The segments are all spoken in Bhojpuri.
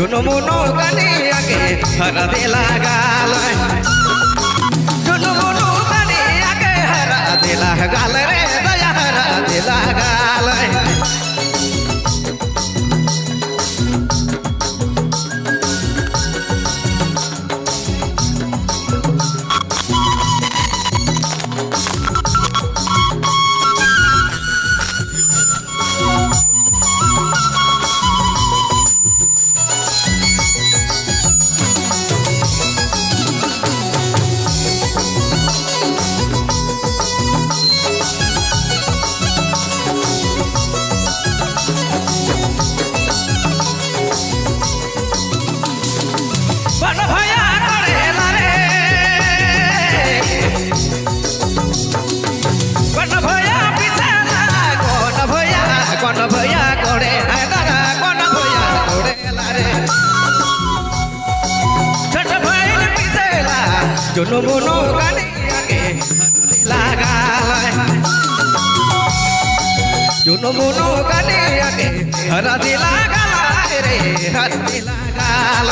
झुनमुनो गाने आगे हरा दिला गाल झुनमुनो गाने आगे हरा दिला गाल रे दया हरा दिला गाल झुनमुनो गाने आगे लगाल झुनमुनो गाने आगे हरा दिला गाल रे हरा दिला गाल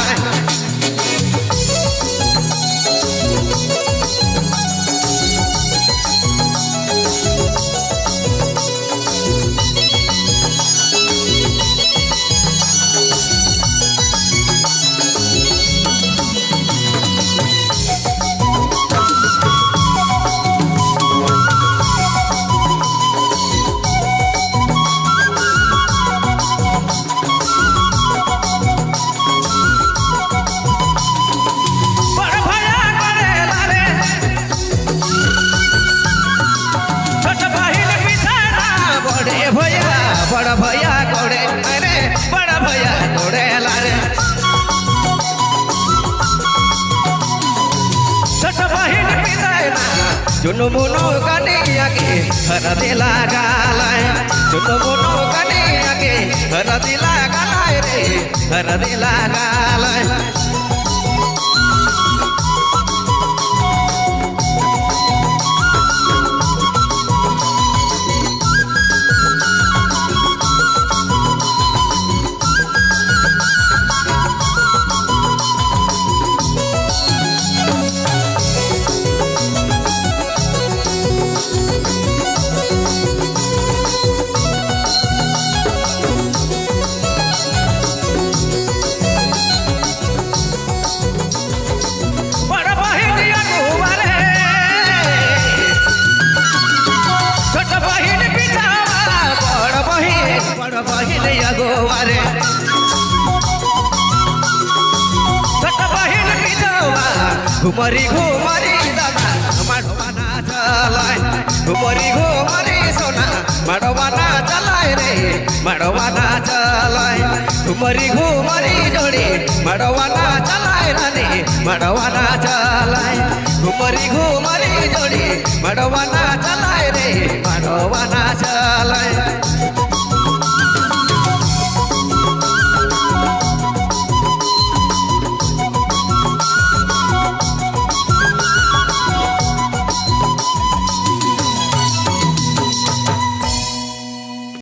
बड़ा भैया कोड़े अरे बड़ा भैया कोड़े लारे छोटा बहिन पिसाइना झुनमुनो गाने आगे हरा दिला गाल झुनमुनो गाने आगे हरा दिला गाल रे हरा दिला गाल बहिन अगोवारे छोटा बहिन पिछवा घुमरी घुमरी दादा माडवाना चलाय घुमरी घुमरी सोना माडवाना चलाय रे माडवाना चलाय घुमरी घुमरी जोड़ी माडवाना चलाय रानी माडवाना चलाय घुमरी घुमरी जोड़ी माडवाना